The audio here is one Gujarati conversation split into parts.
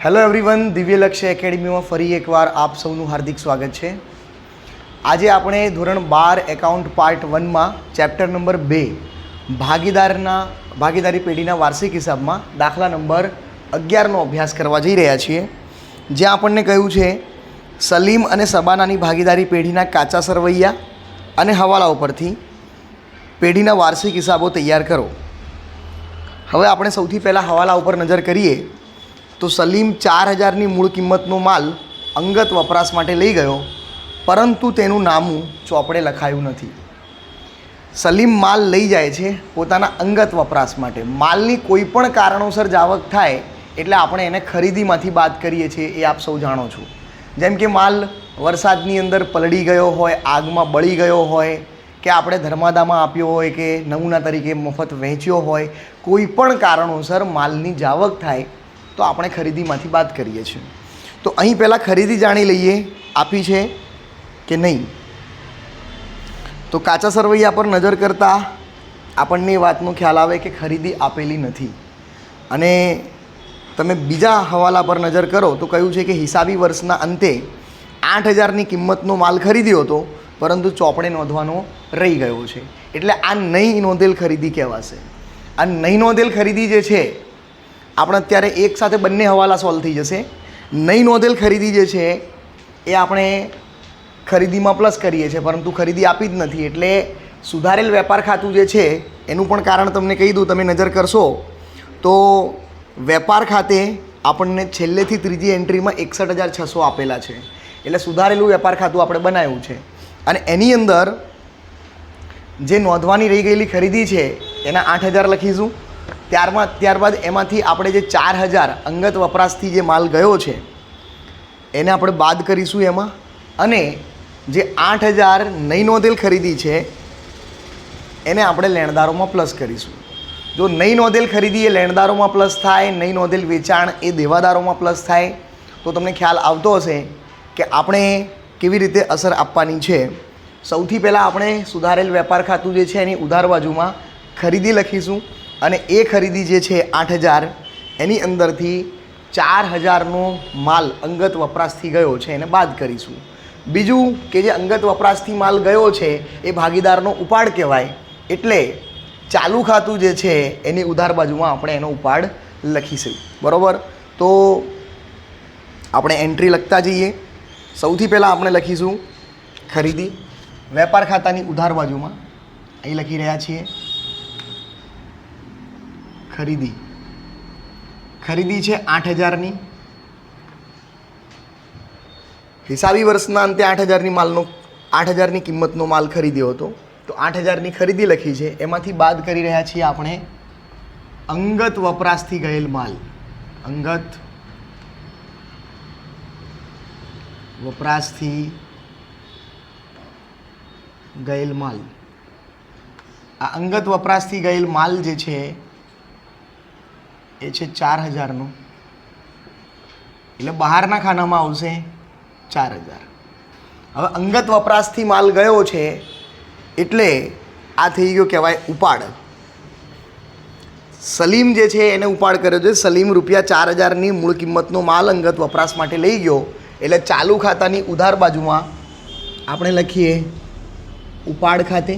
હેલો એવરીવન, દિવ્ય લક્ષ્ય એકેડમીમાં ફરી એકવાર આપ સૌનું હાર્દિક સ્વાગત છે. આજે આપણે ધોરણ 12 એકાઉન્ટ પાર્ટ 1માં ચેપ્ટર નંબર 2 ભાગીદારી પેઢીના વાર્ષિક હિસાબમાં દાખલા નંબર 11નો અભ્યાસ કરવા જઈ રહ્યા છીએ. જ્યાં આપણને કહ્યું છે સલીમ અને સબાનાની ભાગીદારી પેઢીના કાચા સરવૈયા અને હવાલા ઉપરથી પેઢીના વાર્ષિક હિસાબો તૈયાર કરો. હવે આપણે સૌથી પહેલાં હવાલા ઉપર નજર કરીએ તો સલીમ 4000ની મૂળ કિંમતનો માલ અંગત વપરાશ માટે લઈ ગયો, પરંતુ તેનું નામું ચોપડે લખાયું નથી. સલીમ માલ લઈ જાય છે પોતાના અંગત વપરાશ માટે. માલની કોઈ પણ કારણોસર જાવક થાય એટલે આપણે એને ખરીદીમાંથી બાદ કરીએ છીએ, એ આપ સૌ જાણો છો. જેમ કે માલ વરસાદની અંદર પલળી ગયો હોય, આગમાં બળી ગયો હોય, કે આપણે ધર્માદામાં આપ્યો હોય કે નમૂના તરીકે મફત વહેંચ્યો હોય, કોઈ પણ કારણોસર માલની જાવક થાય તો આપણે ખરીદીમાંથી બાદ કરીએ છીએ. તો અહીં પહેલાં ખરીદી જાણી લઈએ, આપી છે કે નહીં. તો કાચા સરવૈયા પર નજર કરતાં આપણને એ વાતનો ખ્યાલ આવે કે ખરીદી આપેલી નથી. અને તમે બીજા હવાલા પર નજર કરો તો કહ્યું છે કે હિસાબી વર્ષના અંતે 8000ની કિંમતનો માલ ખરીદ્યો હતો, પરંતુ ચોપડે નોંધવાનો રહી ગયો છે. એટલે આ નહીં નોંધેલ ખરીદી કહેવાશે. આ નહીં નોંધેલ ખરીદી જે છે, આપણે અત્યારે એક સાથે બંને હવાલા સોલ્વ થઈ જશે. નહીં નોંધેલ ખરીદી જે છે એ આપણે ખરીદીમાં પ્લસ કરીએ છીએ, પરંતુ ખરીદી આપી જ નથી. એટલે સુધારેલ વેપાર ખાતું જે છે એનું પણ કારણ તમને કહી દઉં. તમે નજર કરશો તો વેપાર ખાતે આપણને છેલ્લેથી ત્રીજી એન્ટ્રીમાં 61,600 આપેલા છે. એટલે સુધારેલું વેપાર ખાતું આપણે બનાવ્યું છે. અને એની અંદર જે નોંધવાની રહી ગયેલી ખરીદી છે એના 8000 લખીશું. ત્યારબાદ એમાંથી આપણે જે 4000 અંગત વપરાશથી જે માલ ગયો છે એને આપણે બાદ કરીશું એમાં. અને જે 8000 નહીં નોંધેલ ખરીદી છે એને આપણે લેણદારોમાં પ્લસ કરીશું. જો નહીં નોંધેલ ખરીદી એ લેણદારોમાં પ્લસ થાય, નહીં નોંધેલ વેચાણ એ દેવાદારોમાં પ્લસ થાય, તો તમને ખ્યાલ આવતો હશે કે આપણે કેવી રીતે અસર આપવાની છે. સૌથી પહેલાં આપણે સુધારેલ વેપાર ખાતું જે છે એની ઉધાર બાજુમાં ખરીદી લખીશું. અને એ ખરીદી જે છે 8000, એની અંદરથી 4000નો માલ અંગત વપરાશથી ગયો છે એને બાદ કરીશું. બીજું કે જે અંગત વપરાશથી માલ ગયો છે એ ભાગીદારનો ઉપાડ કહેવાય. એટલે ચાલુ ખાતું જે છે એની ઉધાર બાજુમાં આપણે એનો ઉપાડ લખીશું. બરાબર? તો આપણે એન્ટ્રી લખતા જઈએ. સૌથી પહેલાં આપણે લખીશું ખરીદી વેપાર ખાતાની ઉધાર બાજુમાં. અહીં લખી રહ્યા છીએ ખરીદી છે 8000ની. હિસાબી વર્ષના અંતે 8000ની કિંમતનો માલ ખરીદ્યો હતો, તો 8000ની ખરીદી લખી છે. એમાંથી બાદ કરી રહ્યા છીએ આપણે અંગત વપરાશથી ગયેલ માલ. અંગત વપરાશથી ગયેલ માલ. આ અંગત વપરાશથી ગયેલ માલ જે છે એ છે 4000નો. એટલે બહારના ખાનામાં આવશે 4000. હવે અંગત વપરાશથી માલ ગયો છે એટલે આ થઈ ગયો કહેવાય ઉપાડ. સલીમ જે છે એને ઉપાડ કર્યો છે. સલીમ ₹4000ની મૂળ કિંમતનો માલ અંગત વપરાશ માટે લઈ ગયો. એટલે ચાલુ ખાતાની ઉધાર બાજુમાં આપણે લખીએ ઉપાડ ખાતે.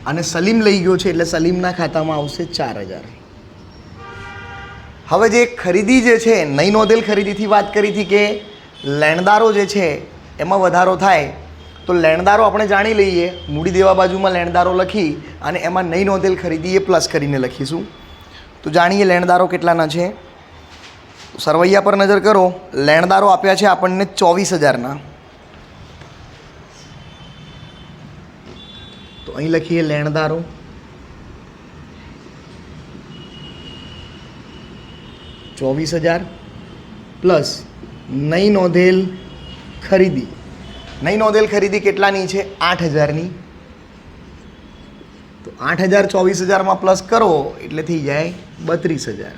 અને સલીમ લઈ ગયો છે એટલે સલીમના ખાતામાં આવશે 4000. હવે જે ખરીદી જે છે નહીં નોંધેલ ખરીદીથી વાત કરી હતી કે લેણદારો જે છે એમાં વધારો થાય, તો લેણદારો આપણે જાણી લઈએ. મૂડી દેવા બાજુમાં લેણદારો લખી અને એમાં નહીં નોંધેલ ખરીદી એ પ્લસ કરીને લખીશું. તો જાણીએ લેણદારો કેટલાના છે. સરવૈયા પર નજર કરો. લેણદારો આપ્યા છે આપણને 24000ના. તો અહીં લખીએ લેણદારો 24000 પ્લસ નહીં નોંધેલ ખરીદી. નહીં નોંધેલ ખરીદી કેટલાની છે? 8000ની. તો 8000 24000માં પ્લસ કરો એટલે થઈ જાય 32000.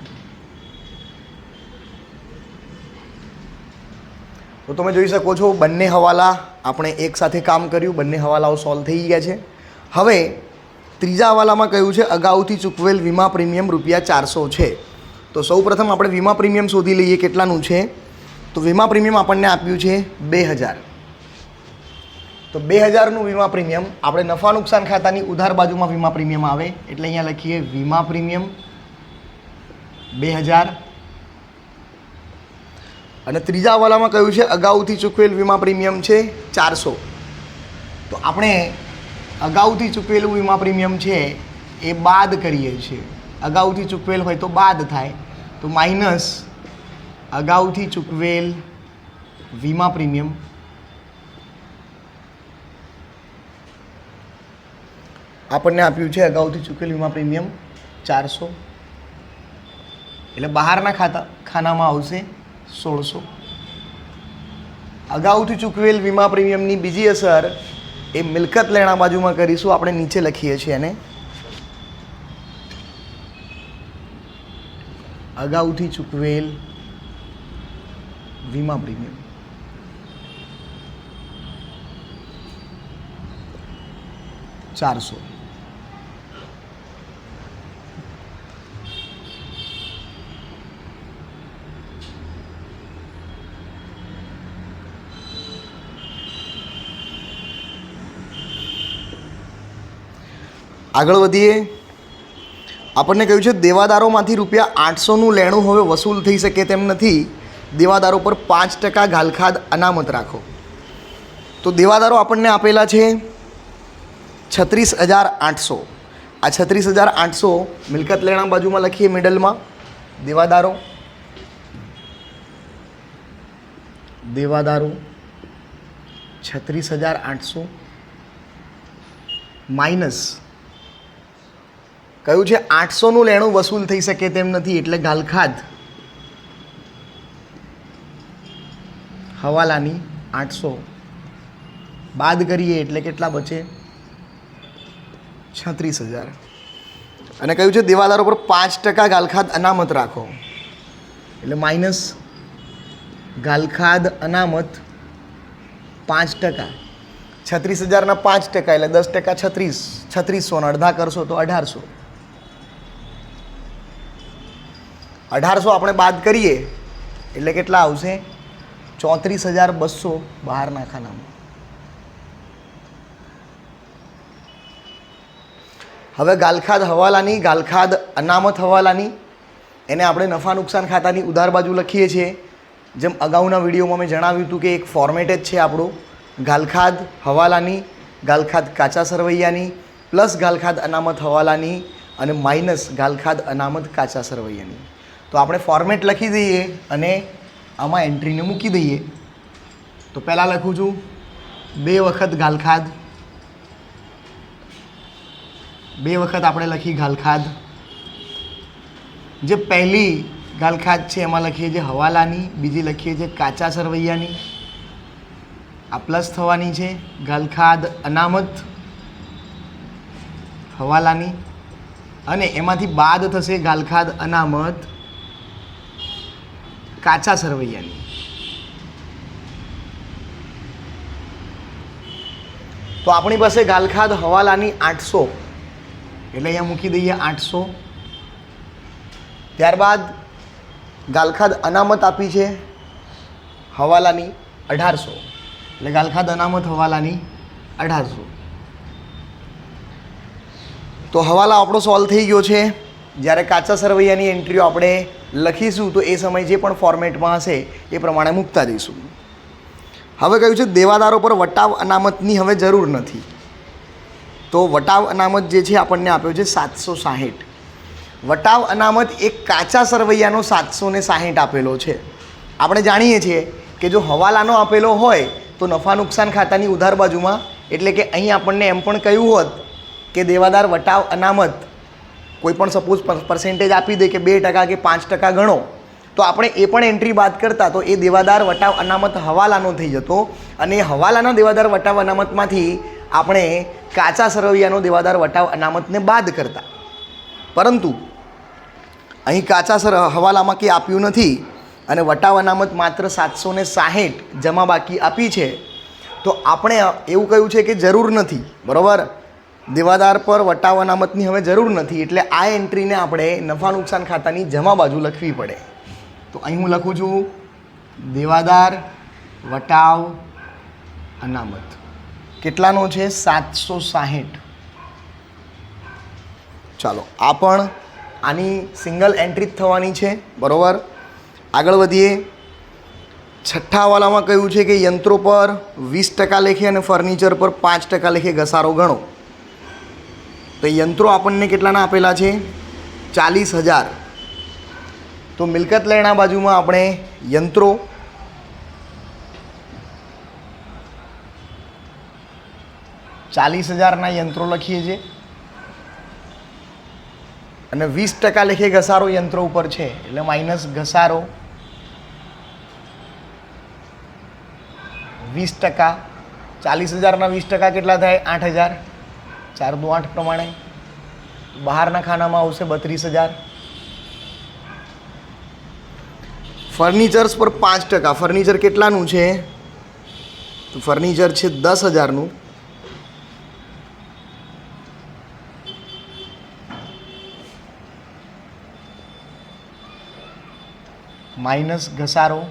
તો તમે જોઈ શકો છો બંને હવાલા આપણે એક સાથે કામ કર્યું, બંને હવાલાઓ સોલ્વ થઈ ગયા છે. હવે ત્રીજા હવાલામાં કહ્યું છે અગાઉથી ચૂકવેલ વીમા પ્રીમિયમ ₹400 છે. તો સૌપ્રથમ આપણે વીમા પ્રીમિયમ શોધી લઈએ કેટલાનું છે. તો વીમા પ્રીમિયમ આપણને આપ્યું છે 2000. તો 2000નું વીમા પ્રીમિયમ આપણે નફા નુકસાન ખાતાની ઉધાર બાજુમાં વીમા પ્રીમિયમ આવે એટલે અહીંયા લખીએ વીમા પ્રીમિયમ 2000. અને ત્રીજા હવાલામાં કયું છે અગાઉથી ચૂકવેલ વીમા પ્રીમિયમ છે 400. તો આપણે અગાઉથી ચૂકવેલું વીમા પ્રીમિયમ છે એ બાદ કરીએ છીએ. અગાઉથી ચૂકવેલ હોય તો બાદ થાય, તો માઇનસ અગાઉથી ચૂકવેલ વીમા પ્રીમિયમ આપણને આપ્યું છે અગાઉથી ચૂકવેલ વીમા પ્રીમિયમ 400. એટલે બહારના ખાનામાં આવશે 1600. અગાઉથી ચૂકવેલ વીમા પ્રીમિયમની બીજી અસર એ મિલકત લેણા બાજુમાં કરીશું. આપણે નીચે લખીએ છીએ એને અગાઉથી ચૂકવેલ વીમા પ્રીમિયમ. ચારસો. આગળ વધીએ. આપણને કહ્યું છે દેવાદારોમાંથી ₹800નું લેણું હવે વસૂલ થઈ શકે તેમ નથી. દેવાદારો પર 5% ગાલખાદ અનામત રાખો. તો દેવાદારો આપણને આપેલા છે 36,800. આ 36,800 મિલકત લેણા બાજુમાં લખીએ મિડલમાં દેવાદારો. દેવાદારો 36,800 માઇનસ કયું છે 800નું લેણું વસૂલ થઈ શકે તેમ નથી એટલે ગાલખાદ હવાલાની 800 બાદ કરીએ એટલે કેટલા બચે 36,000. અને કયું છે દેવાદારો પર 5% ગાલખાદ અનામત રાખો એટલે માઇનસ ગાલખાદ અનામત 5%. 36,000ના 5% એટલે 10% 3600 અડધા કરશો તો 1800. 1800 આપણે બાદ કરીએ એટલે કેટલા આવશે 34,200 બહારના ખાનામાં. હવે ગાલખાદ હવાલાની ગાલખાદ અનામત હવાલાની એને આપણે નફા નુકસાન ખાતાની ઉધાર બાજુ લખીએ છીએ. જેમ અગાઉના વિડીયોમાં મેં જણાવ્યું હતું કે એક ફોર્મેટ જ છે આપણું ગાલખાદ હવાલાની, ગાલખાદ કાચા સરવૈયાની પ્લસ ગાલખાદ અનામત હવાલાની અને માઇનસ ગાલખાદ અનામત કાચા સરવૈયાની. તો આપણે ફોર્મેટ લખી દઈએ અને આમાં એન્ટ્રીને મૂકી દઈએ. તો પહેલાં લખું છું 2 વખત ગાલખાદ, 2 વખત આપણે લખી ગાલખાદ. જે પહેલી ગાલખાદ છે એમાં લખીએ છીએ હવાલાની, બીજી લખીએ છીએ કાચા સરવૈયાની. આ પ્લસ થવાની છે ગાલખાદ અનામત હવાલાની અને એમાંથી બાદ થશે ગાલખાદ અનામત કાચા સરવૈયાની. તો આપણી પાસે ગાલખાદ હવાલાની 800 એટલે અહીંયા મૂકી દઈએ 800. ત્યારબાદ ગાલખાદ અનામત આપી છે હવાલાની 1800 એટલે ગાલખાદ અનામત હવાલાની 1800. તો હવાલા આપણો સોલ્વ થઈ ગયો છે. જ્યારે કાચા સરવૈયાની એન્ટ્રીઓ આપણે લખીશું તો એ સમય જે પણ ફોર્મેટમાં હશે એ પ્રમાણે મૂકતા જઈશું. હવે કહ્યું છે દેવાદારો પર વટાવ અનામતની હવે જરૂર નથી. તો વટાવ અનામત જે છે આપણને આપ્યો છે 760. વટાવ અનામત એક કાચા સરવૈયાનો 760 આપેલો છે. આપણે જાણીએ છીએ કે જો હવાલાનો આપેલો હોય તો નફા નુકસાન ખાતાની ઉધાર બાજુમાં એટલે કે અહીં આપણને એમ પણ કહ્યું હોત કે દેવાદાર વટાવ અનામત કોઈ પણ સપોઝ પર્સેન્ટેજ આપી દે કે 2% કે 5% ગણો તો આપણે એ પણ એન્ટ્રી બાદ કરતા તો એ દેવાદાર વટાવ અનામત હવાલાનો થઈ જતો અને હવાલાના દેવાદાર વટાવ અનામતમાંથી આપણે કાચા સરવૈયાનો દેવાદાર વટાવ અનામતને બાદ કરતા. પરંતુ અહીં કાચા હવાલામાં કંઈ આપ્યું નથી અને વટાવ અનામત માત્ર 760 જમા બાકી આપી છે. તો આપણે એવું કહ્યું છે કે જરૂર નથી, બરાબર. દેવાદાર પર વટાવ અનામતની હવે જરૂર નથી, એટલે આ એન્ટ્રીને આપણે નફા નુકસાન ખાતાની જમા બાજુ લખવી પડે. તો અહીં હું લખું છું દેવાદાર વટાવ અનામત કેટલાનો છે? 760. ચાલો, આ પણ આની સિંગલ એન્ટ્રી જ થવાની છે, બરાબર. આગળ વધીએ. છઠ્ઠા વાલામાં કહ્યું છે કે યંત્રો પર 20% લેખે અને ફર્નિચર પર 5% લેખે ઘસારો ગણો. તો યંત્રો આપણને કેટલાના આપેલા છે? 40,000. તો મિલકત લેણા બાજુમાં આપણે યંત્રો 40,000ના યંત્રો લખીએ છીએ અને 20% લેખે ઘસારો યંત્રો ઉપર છે, એટલે માઇનસ ઘસારો 20%. 40,000ના 20% કેટલા થાય? 8,000. 4 દુ 8 પ્રમાણે બહારના ખાનામાં આવશે 32,000. ફર્નિચર્સ પર 5%. ફર્નિચર કેટલાનું છે? તો ફર્નિચર છે 10,000નું. માઇનસ ઘસારો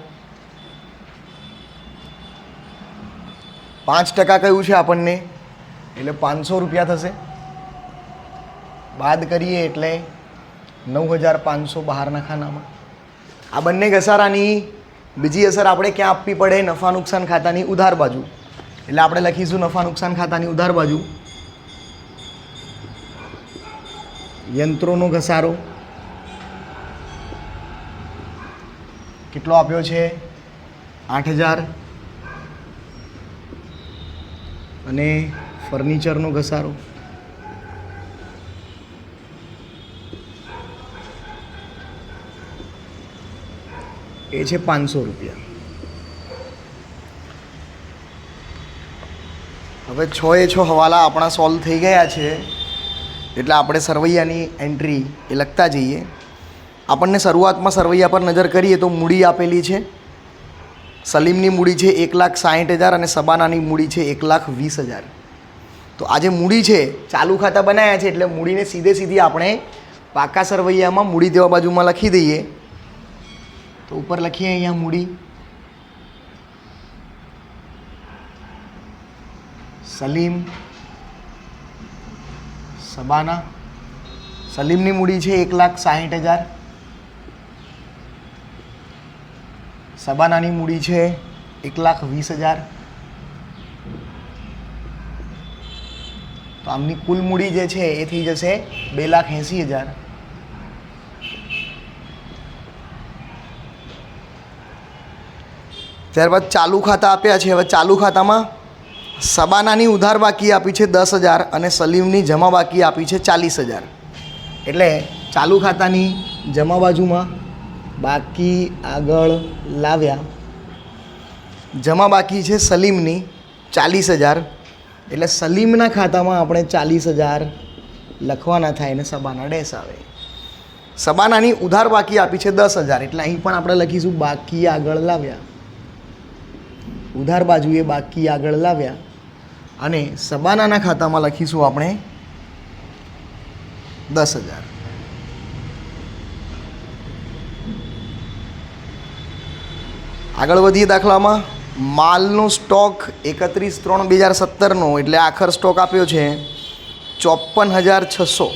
5% કયું છે આપણને? એટલે 500 રૂપિયા થશે. બાદ કરીએ એટલે 9,500 બહારના ખાનામાં. આ બંને ઘસારાની બીજી અસર આપણે ક્યાં આપવી પડે? નફા નુકસાન ખાતાની ઉધાર બાજુ. એટલે આપણે લખીશું નફા નુકસાન ખાતાની ઉધાર બાજુ યંત્રોનો ઘસારો કેટલો આપ્યો છે? 8,000. અને ફર્નિચરનો ઘસારો એ છે 500 રૂપિયા. હવે 6 હવાલા આપણા સોલ્વ થઈ ગયા છે, એટલે આપણે સરવૈયાની એન્ટ્રી એ લખતા જઈએ. આપણને શરૂઆતમાં સરવૈયા પર નજર કરીએ તો મૂડી આપેલી છે. સલીમની મૂડી છે 1,60,000 અને સબાનાની મૂડી છે 1,20,000. તો આ જે મૂડી છે ચાલુ ખાતા બનાવ્યા છે, એટલે મૂડીને સીધી આપણે પાકા સરવૈયામાં મૂડી દેવા બાજુમાં લખી દઈએ. તો ઉપર લખીએ અહીંયા મૂડી સલીમ સબાના. સલીમની મૂડી છે 1,60,000. સબાનાની મૂડી છે 1,20,000. તો આમની કુલ મૂડી જે છે એ થઈ જશે 2,80,000. ત્યારબાદ ચાલુ ખાતા આપ્યા છે. હવે ચાલુ ખાતામાં સબાનાની ઉધાર બાકી આપી છે 10,000 અને સલીમની જમા બાકી આપી છે 40,000. એટલે ચાલુ ખાતાની જમા બાજુમાં બાકી આગળ લાવ્યા. જમા બાકી છે સલીમની 40,000, એટલે સલીમના ખાતામાં આપણે 40,000 લખવાના થાય અને સબાના ડેશ આવે. સબાનાની ઉધાર બાકી આપી છે 10,000, એટલે અહીં પણ આપણે લખીશું બાકી આગળ લાવ્યા. ઉધાર બાજુએ બાકી આગળ લાવ્યા અને સબાનાના ખાતામાં લખીશું આપણે 10,000. આગળ વધીએ દાખલામાં. માલનો સ્ટોક 31/3/2017નો, એટલે આખર સ્ટોક આપ્યો છે 54,600.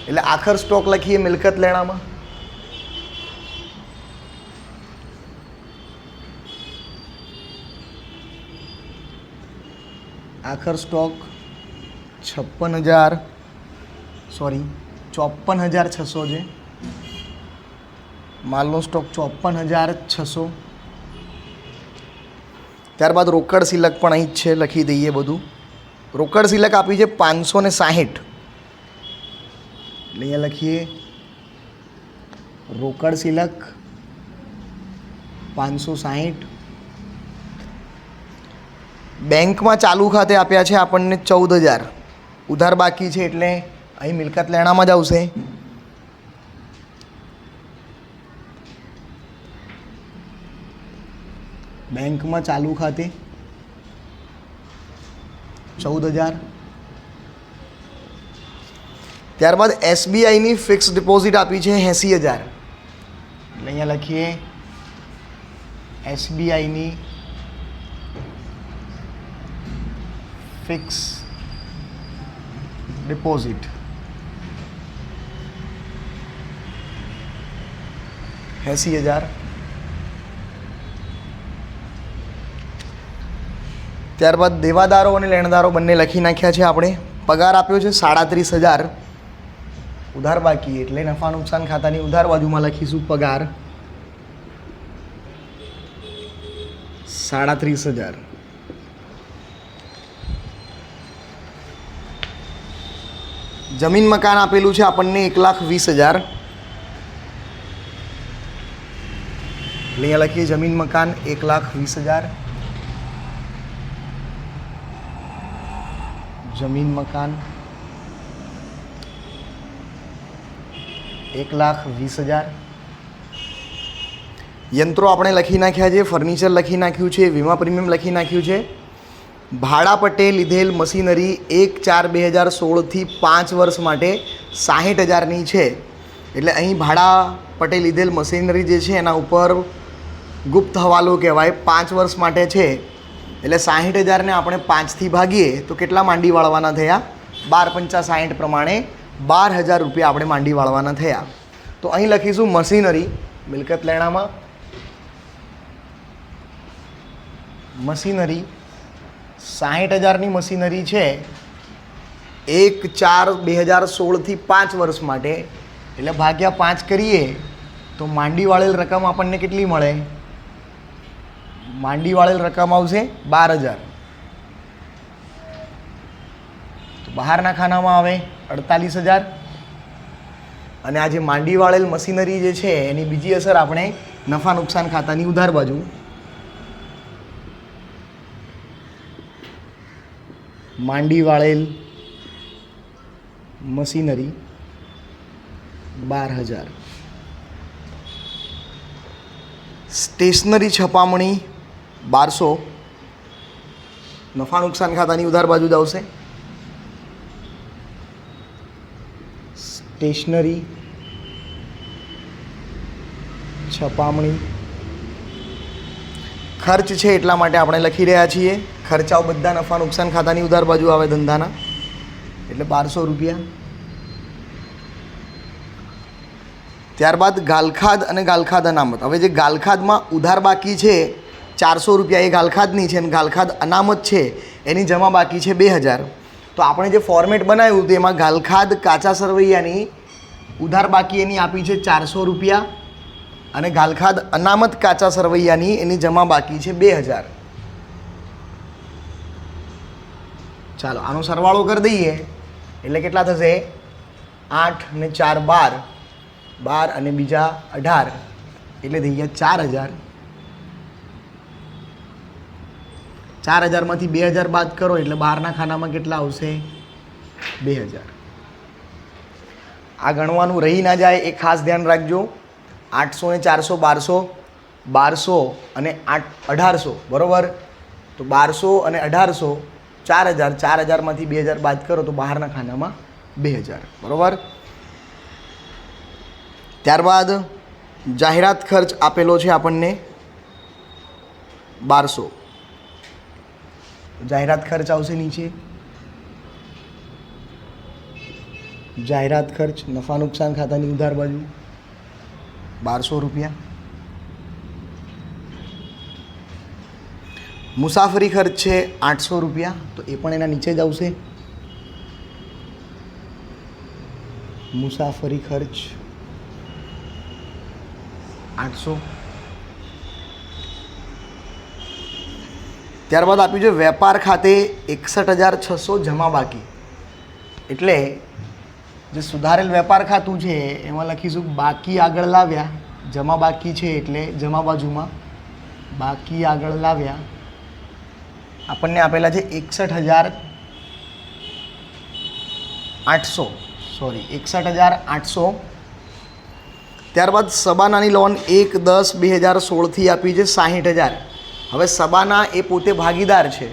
એટલે આખર સ્ટોક લખીએ મિલકત લેણામાં. આખર સ્ટોક 54,600 છે. માલનો સ્ટોક 54,600. ત્યારબાદ રોકડ સિલક પણ અહીં જ છે, લખી દઈએ બધું. રોકડ સિલક આપી છે 560. એટલે અહીંયા લખીએ રોકડ સિલક 560. બેંકમાં ચાલુ ખાતે આપ્યા છે આપણને 14,000. ઉધાર બાકી છે એટલે અહીં મિલકત લેણામાં જ આવશે. બેંકમાં ચાલુ ખાતે 14,000. ત્યારબાદ SBIની ફિક્સ ડિપોઝિટ આપી છે 80,000, એટલે અહીંયા લખીએ SBIની ફિક્સ ડિપોઝિટ 80,000. ત્યારબાદ દેવાદારો અને લેણદારો બંને લખી નાખ્યા છે આપણે. પગાર આપ્યો છે 37,000, ઉધાર બાકી એટલે નફા નુકસાન ખાતાની ઉધાર બાજુમાં લખીશું પગાર 37,000. જમીન મકાન આપેલું છે આપણને 1,20,000, એટલે અહીંયા લખીએ જમીન મકાન 1,20,000. જમીન મકાન 1,20,000. યંત્રો આપણે લખી નાખ્યા છે, ફર્નિચર લખી નાખ્યું છે, વીમા પ્રીમિયમ લખી નાખ્યું છે. ભાડા પટ્ટે લીધેલ મશીનરી 1/4/2016થી 5 વર્ષ માટે 60,000ની છે. એટલે અહીં ભાડા પટ્ટે લીધેલ મશીનરી જે છે એના ઉપર ગુપ્ત હવાલો કહેવાય, 5 વર્ષ માટે છે. એટલે 60,000ને આપણે 5થી ભાગીએ તો કેટલા માંડી વાળવાના થયા? 12×5 = 60 પ્રમાણે 12,000 રૂપિયા આપણે માંડી વાળવાના થયા. તો અહીં લખીશું મશીનરી મિલકત લેણામાં મશીનરી 60,000ની મશીનરી છે 1/4/2016થી 5 વર્ષ માટે, એટલે ભાગ્યા 5 કરીએ તો માંડી વાળેલ રકમ આપણને કેટલી મળે? માંડી વાળેલ રકમ આવશે 12,000. તો બહારના ખાનામાં આવે 48,000. અને આ જે માંડી વાળેલ મશીનરી જે છે એની બીજી અસર આપણે નફા નુકસાન ખાતાની ઉધાર બાજુ માંડી વાળેલ મશીનરી 12,000. સ્ટેશનરી છપામણી 1200, નફા નુકસાન ખાતાની ઉધાર બાજુ જ આવશે. સ્ટેશનરી છપામણી ખર્ચ છે એટલા માટે આપણે લખી રહ્યા છીએ. ખર્ચાઓ બધા નફા નુકસાન ખાતાની ઉધાર બાજુ આવે ધંધાના, એટલે 1200 રૂપિયા. ત્યારબાદ ગાલખાદ અને ગાલખાદ અનામત. હવે જે ગાલખાદમાં ઉધાર બાકી છે 400 રૂપિયા એ ગાલખાદની છે, અને ગાલખાદ અનામત છે એની જમા બાકી છે 2,000. તો આપણે જે ફોર્મેટ બનાવ્યું તેમાં ગાલખાદ કાચા સરવૈયાની ઉધાર બાકી એની આપી છે 400 રૂપિયા, અને ગાલખાદ અનામત કાચા સરવૈયાની એની જમા બાકી છે 2,000. ચાલો આનો સરવાળો કરી દઈએ એટલે કેટલા થશે? 8 અને 4 12, 12 અને બીજા 18, એટલે થઈ ગયા 4,000. 4,000માંથી 2,000 બાદ કરો એટલે બહારના ખાનામાં કેટલા આવશે? 2,000. આ ગણવાનું રહી ના જાય એ ખાસ ધ્યાન રાખજો. 800 ને 400 1200, 1200 અને 1800, બરાબર? તો 1200 અને 1800 4,000, 4,000માંથી 2,000 બાદ કરો તો બહારના ખાનામાં 2,000, બરાબર? ત્યારબાદ જાહેરાત ખર્ચ આપેલો છે આપણને 1200. જાહેરાત ખર્ચ આવશે નીચે. જાહેરાત ખર્ચ નફા નુકસાન ખાતાની ઉધાર બાજુ 1200 રૂપિયા. મુસાફરી ખર્ચ છે 800 રૂપિયા, તો એ પણ એના નીચે જ આવશે. મુસાફરી ખર્ચ 800. ત્યારબાદ આપ્યું છે વેપાર ખાતે 61,600 જમા બાકી, એટલે જે સુધારેલ વેપાર ખાતું છે એમાં લખીશું બાકી આગળ લાવ્યા, જમા બાકી છે એટલે જમા બાજુમાં બાકી આગળ લાવ્યા. આપણને આપેલા છે 61,800. ત્યારબાદ સબાનાની લોન 1/10/2016થી આપી છે 60,000. હવે સબાના એ પોતે ભાગીદાર છે,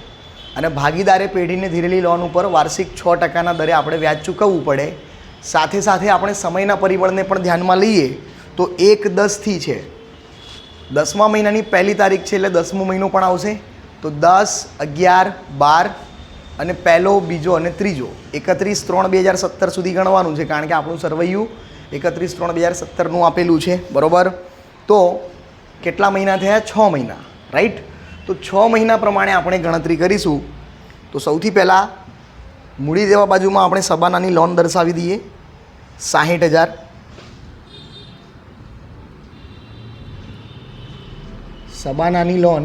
અને ભાગીદારે પેઢીને ધીરેલી લોન ઉપર વાર્ષિક 6% દરે આપણે વ્યાજ ચૂકવવું પડે. સાથે સાથે આપણે સમયના પરિબળને પણ ધ્યાનમાં લઈએ તો 1-10થી છે. 10મા મહિનાની પહેલી તારીખ છે એટલે 10મો મહિનો પણ આવશે. તો 10, 11, 12 અને પહેલો, બીજો અને ત્રીજો 31/3/2017 સુધી ગણવાનું છે, કારણ કે આપણું સરવૈયું 31/3/2017નું આપેલું છે. બરાબર. તો કેટલા મહિના થયા? 6 મહિના. રાઈટ. તો 6 મહિના પ્રમાણે આપણે ગણતરી કરીશું. તો સૌથી પહેલાં મૂડી દેવા બાજુમાં આપણે સબાનાની લોન દર્શાવી દઈએ 60,000. સબાનાની લોન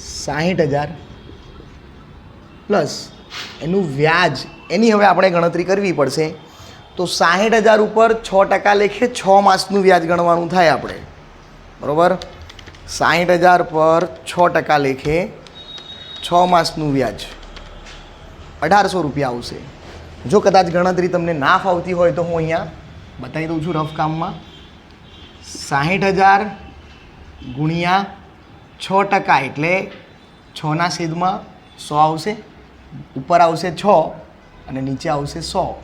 60,000 પ્લસ એનું વ્યાજ, એની હવે આપણે ગણતરી કરવી પડશે. તો 60,000 ઉપર 6% લેખે 6 માસનું વ્યાજ ગણવાનું થાય આપણે. બરાબર. 60,000 પર 6% લેખે 6 માસનું વ્યાજ 1,800 રૂપિયા આવશે. જો કદાચ ગણતરી તમને ના ફાવતી હોય તો હું અહીંયા બતાવી દઉં છું રફ કામમાં. 60,000 ગુણ્યા 6% એટલે 6/100 આવશે. ઉપર આવશે 6 અને નીચે આવશે 100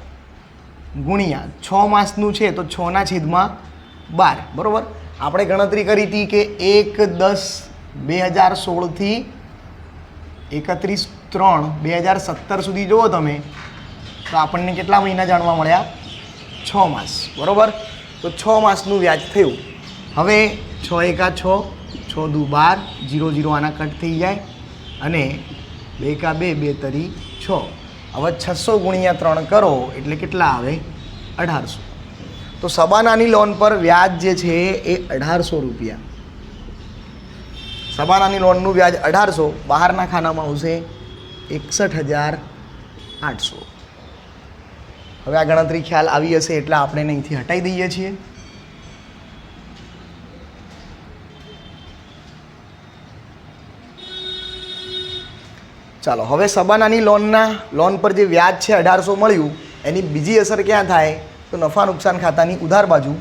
ગુણ્યા 6 માસનું છે તો 6/12. બરાબર. આપણે ગણતરી કરી હતી કે 1/10/2016 થી 31/3/2017 સુધી જુઓ તમે તો આપણને કેટલા મહિના જાણવા મળ્યા? 6 માસ. બરાબર. તો 6 માસનું વ્યાજ થયું. હવે 6 એકા 6, 6 દુ 12, 0 0 આના કટ થઈ જાય અને 2 એકા 2, 2 તરી 6. હવે 600 ગુણ્યા 3 કરો એટલે કેટલા આવે? 1,800. તો સબાનાની લોન પર વ્યાજ જે છે એ 1,800 રૂપિયા. સબાનાની લોનનું વ્યાજ 1,800. બહારના ખાનામાં આવશે 61,800. હવે આ ગણતરી ખ્યાલ આવી હશે એટલે આપણે એને અહીંથી હટાવી દઈએ છીએ. ચાલો, હવે સબાનાની લોન પર જે વ્યાજ છે 1,800 મળ્યું, એની બીજી અસર ક્યાં થાય? તો નફા નુકસાન ખાતાની ઉધાર બાજુ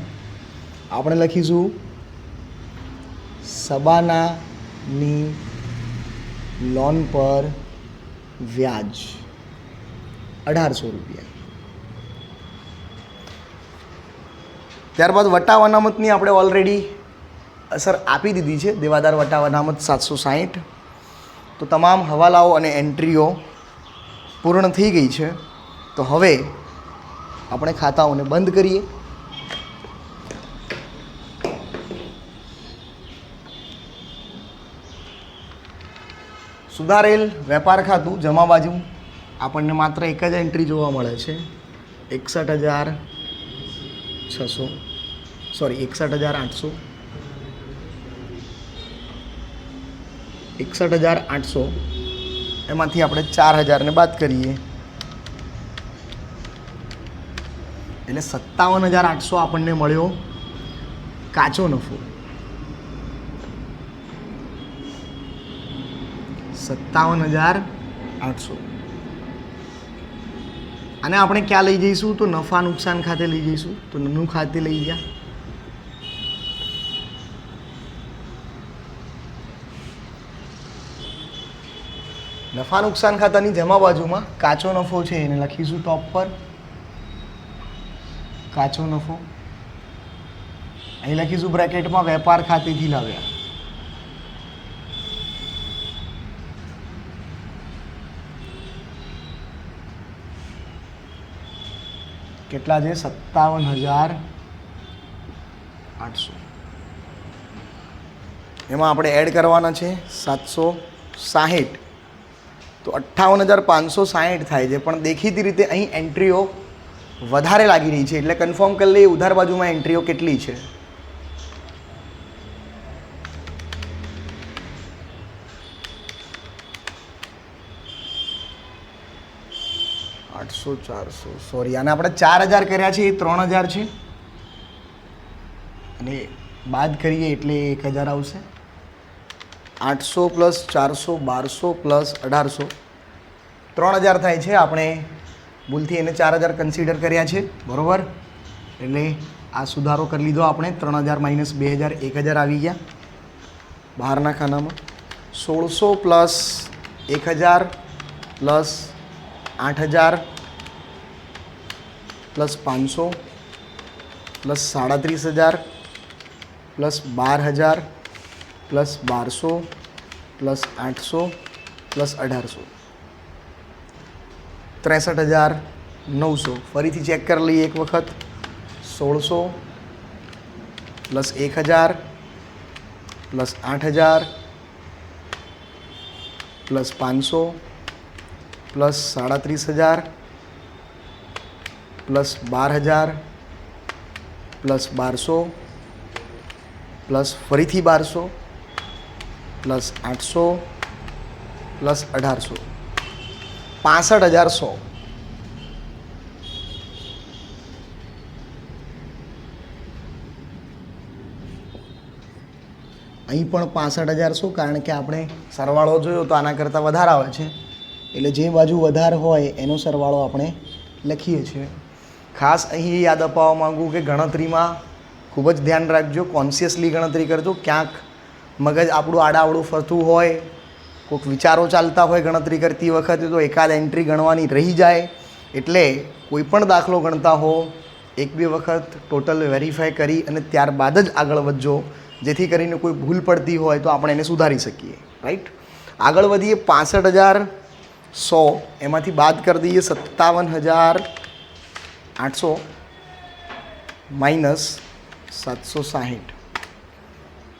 આપણે લખીશું સબાનાની લોન પર વ્યાજ 1,800 રૂપિયા. ત્યારબાદ વટાવ અનામતની આપણે ઓલરેડી અસર આપી દીધી છે. દેવાદાર વટાવ અનામત 760. તો તમામ હવાલાઓ અને એન્ટ્રીઓ પૂર્ણ થઈ ગઈ છે. તો હવે આપણે ખાતાઓને બંધ કરીએ. સુધારેલ વેપાર ખાતું જમા બાજુ આપણને માત્ર એક જ એન્ટ્રી જોવા મળે છે 61,800. એમાંથી આપણે 4,000ને બાદ કરીએ એટલે 57,800 આપણને મળ્યો કાચો નફો. 57,800. અને આપણે ક્યાં લઈ જઈશું? તો નફા નુકસાન ખાતે લઈ જઈશું. તો નનું ખાતે લઈ ગયા. નફા નુકસાન ખાતાની જમા બાજુમાં કાચો નફો છે એને લખીશું ટોપ પર. કાચો નફો અહીં લખીશું બ્રેકેટમાં વેપાર ખાતેથી લાવ્યા. કેટલા છે? 57,800. એમાં આપણે એડ કરવાના છે 760. તો 58,560 થાય છે. પણ દેખીતી રીતે અહીં એન્ટ્રીઓ વધારે લાગી રહી છે એટલે કન્ફર્મ કરી લઈએ ઉધાર બાજુમાં એન્ટ્રીઓ કેટલી છે. 800, 400, સોરી, આને આપણે 4,000 કર્યા છે, એ 3,000 છે અને બાદ કરીએ એટલે 1,000 આવશે. 800 પ્લસ 400 1200 પ્લસ 1,800 3,000 થાય છે. આપણે ભૂલથી એને 4,000 કન્સિડર કર્યા છે, બરાબર. એટલે આ સુધારો કરી લીધો આપણે. 3,000 માઇનસ 2,000 1,000 આવી ગયા બહારના ખાનામાં. 1,600 plus 1,000 plus 8,000 plus 500 plus 37,000 plus 12,000 plus 1200 plus 800 plus 1800 63,900. ફરીથી ચેક કરી લઈએ એક વખત. 1600 plus 1,000 plus 8,000 plus 500 plus 37,000 plus 12,000 plus 1200 plus ફરીથી 1200 પ્લસ 800 પ્લસ 1800 65,100. અહીં પણ 65,100, કારણ કે આપણે સરવાળો જોયો તો આના કરતાં વધારે આવે છે, એટલે જે બાજુ વધારે હોય એનો સરવાળો આપણે લખીએ છીએ. ખાસ અહીં યાદ અપાવવા માગું કે ગણતરીમાં ખૂબ જ ધ્યાન રાખજો, કોન્શિયસલી ગણતરી કરજો. ક્યાંક મગજ આપણું આડાવડું ફરતું હોય, કોઈક વિચારો ચાલતા હોય ગણતરી કરતી વખતે, તો એકાદ એન્ટ્રી ગણવાની રહી જાય. એટલે કોઈ પણ દાખલો ગણતા હો 1-2 વખત ટોટલ વેરીફાઈ કરી અને ત્યારબાદ જ આગળ વધજો, જેથી કરીને કોઈ ભૂલ પડતી હોય તો આપણે એને સુધારી શકીએ. રાઈટ, આગળ વધીએ. 65,100 એમાંથી બાદ કરી દઈએ 57,800 માઇનસ 760,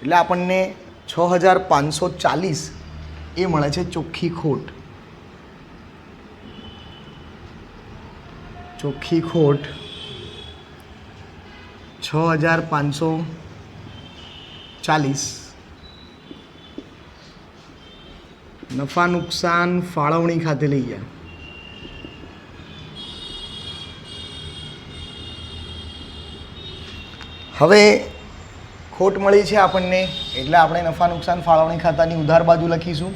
એટલે આપણને 6,540 એ મળે છે ચોખ્ખી ખોટ. ચોખ્ખી ખોટ 6,540. નફા નુકસાન ફાળવણી ખાતે લઈ ગયા. હવે ખોટ મળી છે આપણને, એટલે આપણે નફા નુકસાન ફાળવણી ખાતાની ઉધાર બાજુ લખીશું.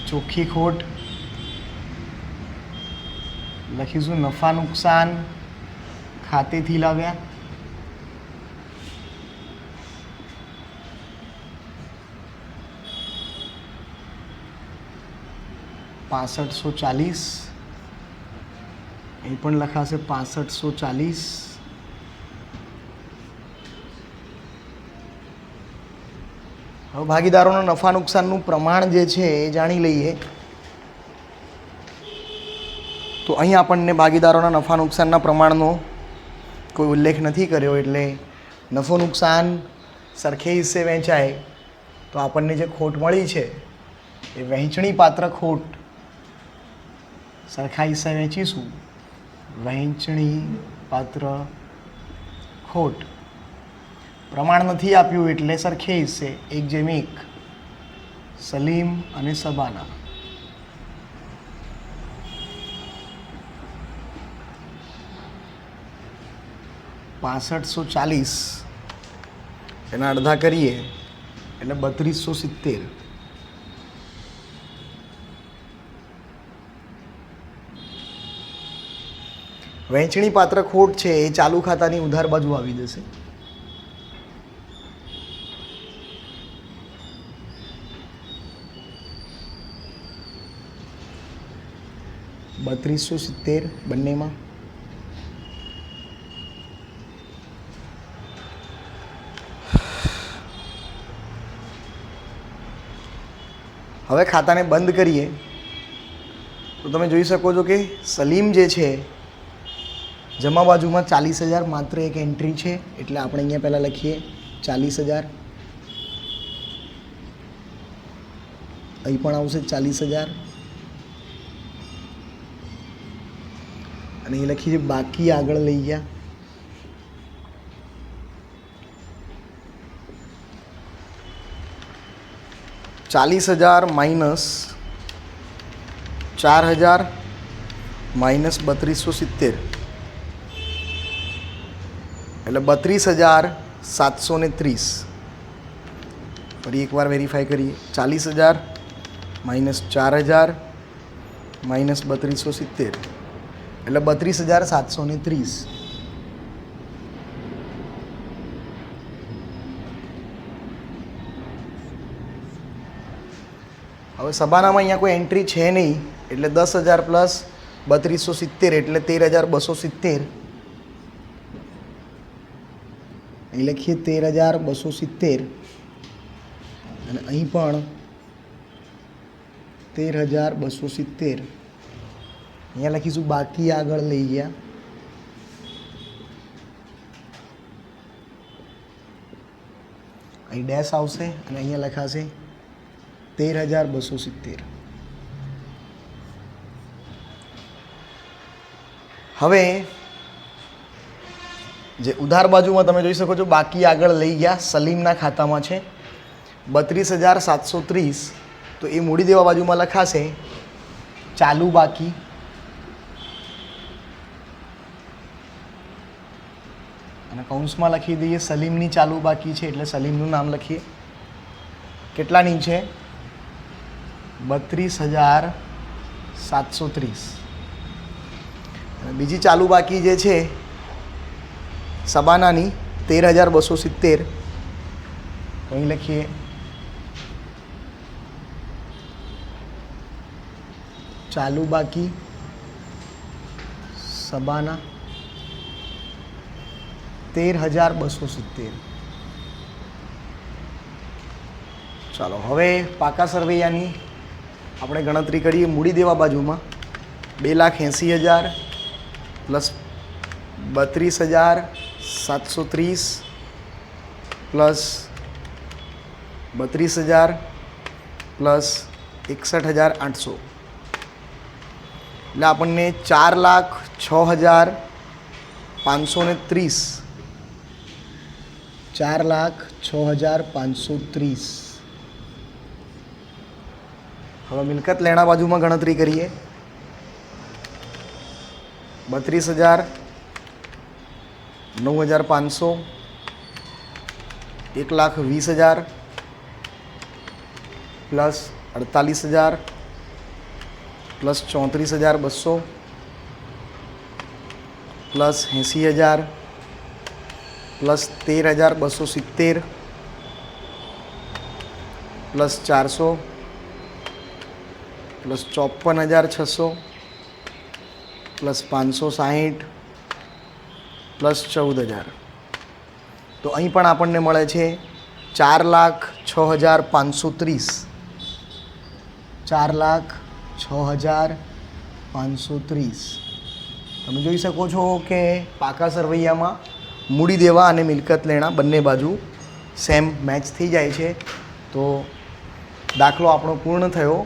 ચોખ્ખી ખોટ લખીશું નફા નુકસાન ખાતેથી લાવ્યા. ₹6540, અહીં પણ લખાશે 6540. હવે ભાગીદારોના નફા નુકસાનનું પ્રમાણ જે છે એ જાણી લઈએ. તો અહીં આપણને ભાગીદારોના નફા નુકસાનના પ્રમાણનો કોઈ ઉલ્લેખ નથી કર્યો, એટલે નફો નુકસાન સરખે હિસ્સે વહેંચાય તો આપણને જે ખોટ મળી છે એ વહેંચણી પાત્ર ખોટ સરખા હિસ્સે વહેંચીશું. વહેંચણી પાત્ર ખોટ પ્રમાણ નથી આપ્યું એટલે સરખે હિસ્સે 1:1. સલીમ અને સબાના. ₹6540 એના અડધા કરીએ એટલે 3270. વહેંચણી પાત્ર ખોટ છે એ ચાલુ ખાતાની ઉધાર બાજુ આવી જશે. ₹3270 બંનેમાં. હવે ખાતાને બંધ કરીએ તો તમે જોઈ શકો છો કે સલીમ જે છે જમા બાજુમાં 40,000 માત્ર એક એન્ટ્રી છે, એટલે આપણે અહીંયા પહેલાં લખીએ 40,000. અહીં પણ આવશે 40,000 અને એ લખીએ બાકી આગળ લઈ ગયા. ₹40,000 માઇનસ 4,000 માઇનસ 3270, એટલે 32,730. ફરી એકવાર વેરીફાઈ કરીએ. 40,000 માઇનસ 4,000 માઇનસ 3270, એટલે 32,730. હવે સબાનામાં અહીંયા કોઈ એન્ટ્રી છે નહીં, એટલે 10,000 પ્લસ 3270 એટલે 13,270. અહીં લખીએ 13,270 અને અહીં પણ 13,270. અહીંયા લખીશું બાકી આગળ લઈ ગયા. અહીં ડેશ આવશે અને અહીંયા લખાશે 13,270. હવે જે ઉધાર બાજુમાં તમે જોઈ શકો છો બાકી આગળ લઈ ગયા સલીમના ખાતામાં છે 32,730. તો એ મૂડી દેવા બાજુમાં લખાશે ચાલુ બાકી અને કૌંસમાં લખી દઈએ સલીમની ચાલુ બાકી છે એટલે સલીમનું નામ લખીએ. કેટલાની છે? 32,730. અને બીજી ચાલુ બાકી જે છે સબાનાની 13,270. અહીં લખીએ ચાલુ બાકી સબાના 13,270. ચાલો હવે પાકા સરવૈયાની આપણે ગણતરી કરીએ. મૂડી દેવા બાજુમાં 2,80,000 પ્લસ 32,730 પ્લસ 32,000 પ્લસ 61,800 એટલે આપણને 4,06,530. 4,06,530. હવે મિલકત લેણા બાજુમાં ગણતરી કરીએ. 32,000 9,500 1,20,000 plus 48,000 plus 34,200 plus 80,000 plus 13,270 plus 400 plus 54,600 plus 560 plus 14,000. તો અહીં પણ આપણને મળે છે 4,06,530. 4,06,530. તમે જોઈ શકો છો કે પાકા સરવૈયામાં મૂડી દેવા અને મિલકત લેણા બંને બાજુ સેમ મેચ થઈ જાય છે. તો દાખલો આપણો પૂર્ણ થયો.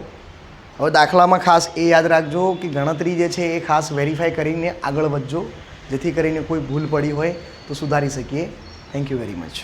હવે દાખલામાં ખાસ એ યાદ રાખજો કે ગણતરી જે છે એ ખાસ વેરીફાઈ કરીને આગળ વધજો, જેથી કરીને કોઈ ભૂલ પડી હોય તો સુધારી શકીએ. Thank you very much.